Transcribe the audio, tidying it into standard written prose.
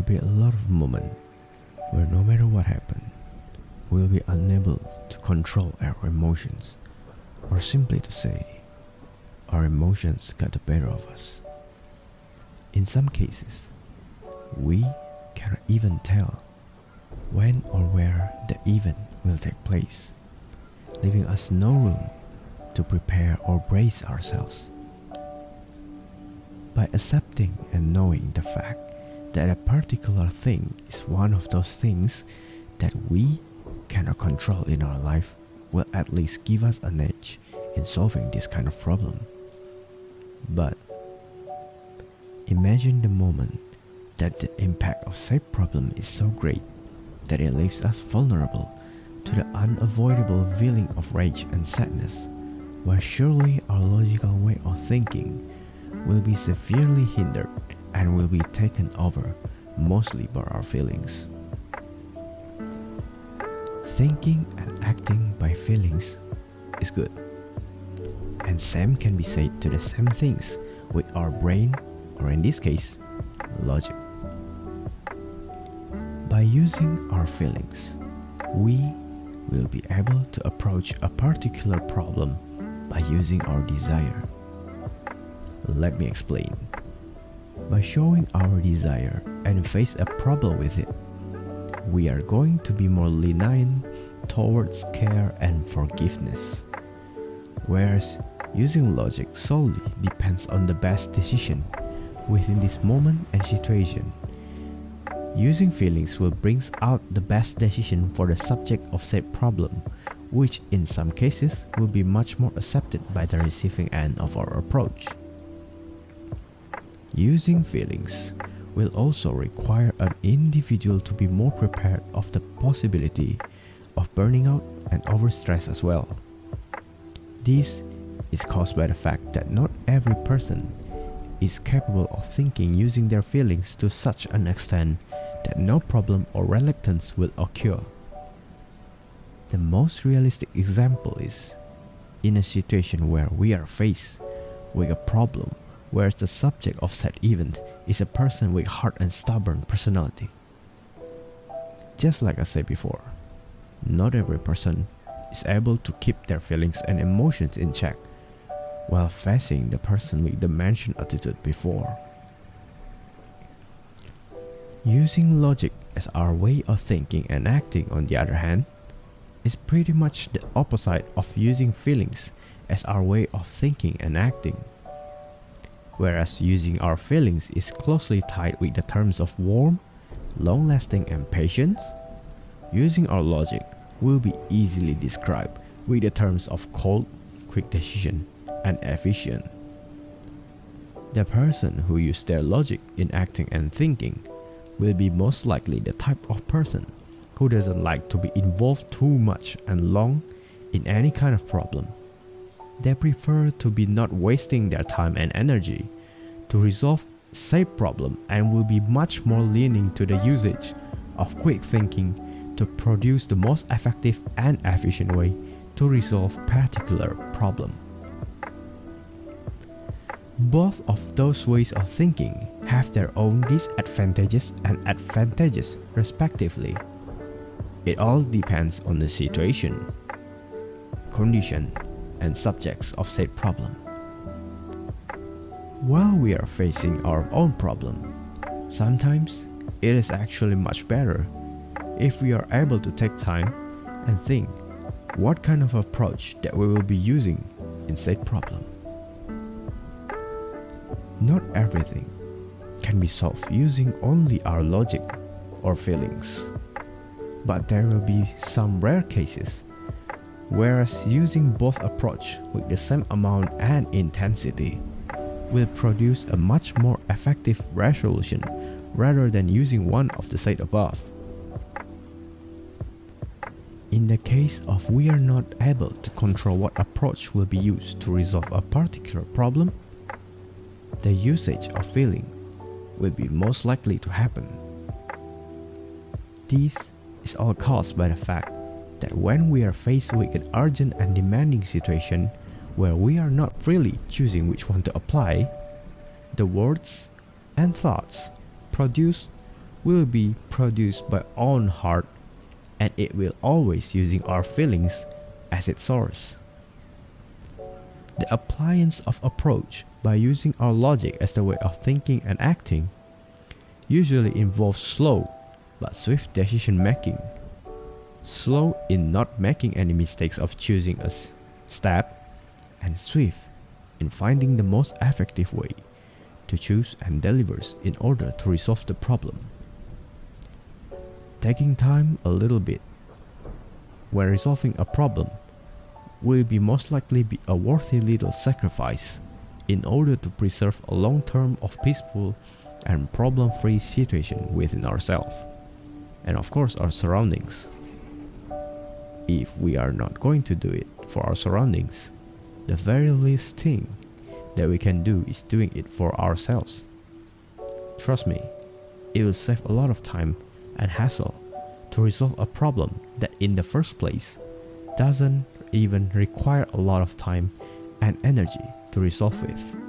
will be a lot of moments where no matter what happens, we'll be unable to control our emotions, or simply to say, our emotions got the better of us. In some cases, we cannot even tell when or where the event will take place, leaving us no room to prepare or brace ourselves. By accepting and knowing the fact that a particular thing is one of those things that we cannot control in our life will at least give us an edge in solving this kind of problem. But imagine the moment that the impact of said problem is so great that it leaves us vulnerable to the unavoidable feeling of rage and sadness, where surely our logical way of thinking will be severely hindered and will be taken over mostly by our feelings. Thinking and acting by feelings is good, and same can be said to the same things with our brain, or in this case, logic. By using our feelings, we will be able to approach a particular problem by using our desire. Let me explain. By showing our desire and face a problem with it, we are going to be more lenient towards care and forgiveness. Whereas using logic solely depends on the best decision within this moment and situation. Using feelings will bring out the best decision for the subject of said problem, which in some cases will be much more accepted by the receiving end of our approach. Using feelings will also require an individual to be more prepared of the possibility of burning out and overstress as well. This is caused by the fact that not every person is capable of thinking using their feelings to such an extent that no problem or reluctance will occur. The most realistic example is in a situation where we are faced with a problem where the subject of said event is a person with hard and stubborn personality. Just like I said before, not every person is able to keep their feelings and emotions in check while facing the person with the mentioned attitude before. Using logic as our way of thinking and acting, on the other hand, is pretty much the opposite of using feelings as our way of thinking and acting. Whereas using our feelings is closely tied with the terms of warm, long-lasting and patience, using our logic will be easily described with the terms of cold, quick decision and efficient. The person who uses their logic in acting and thinking will be most likely the type of person who doesn't like to be involved too much and long in any kind of problem. They prefer to be not wasting their time and energy to resolve said problem and will be much more leaning to the usage of quick thinking to produce the most effective and efficient way to resolve particular problem. Both of those ways of thinking have their own disadvantages and advantages respectively. It all depends on the situation, condition, and subjects of said problem. While we are facing our own problem, sometimes it is actually much better if we are able to take time and think what kind of approach that we will be using in said problem. Not everything can be solved using only our logic or feelings, but there will be some rare cases whereas using both approach with the same amount and intensity will produce a much more effective resolution rather than using one of the said above. In the case of we are not able to control what approach will be used to resolve a particular problem, the usage of feeling will be most likely to happen. This is all caused by the fact that when we are faced with an urgent and demanding situation where we are not freely choosing which one to apply, the words and thoughts produced will be produced by our own heart, and it will always using our feelings as its source. The appliance of approach by using our logic as the way of thinking and acting usually involves slow but swift decision making. Slow in not making any mistakes of choosing a step, and swift in finding the most effective way to choose and delivers in order to resolve the problem. Taking time a little bit when resolving a problem will be most likely be a worthy little sacrifice in order to preserve a long term of peaceful and problem-free situation within ourselves and of course our surroundings. If we are not going to do it for our surroundings, the very least thing that we can do is doing it for ourselves. Trust me, it will save a lot of time and hassle to resolve a problem that in the first place doesn't even require a lot of time and energy to resolve with.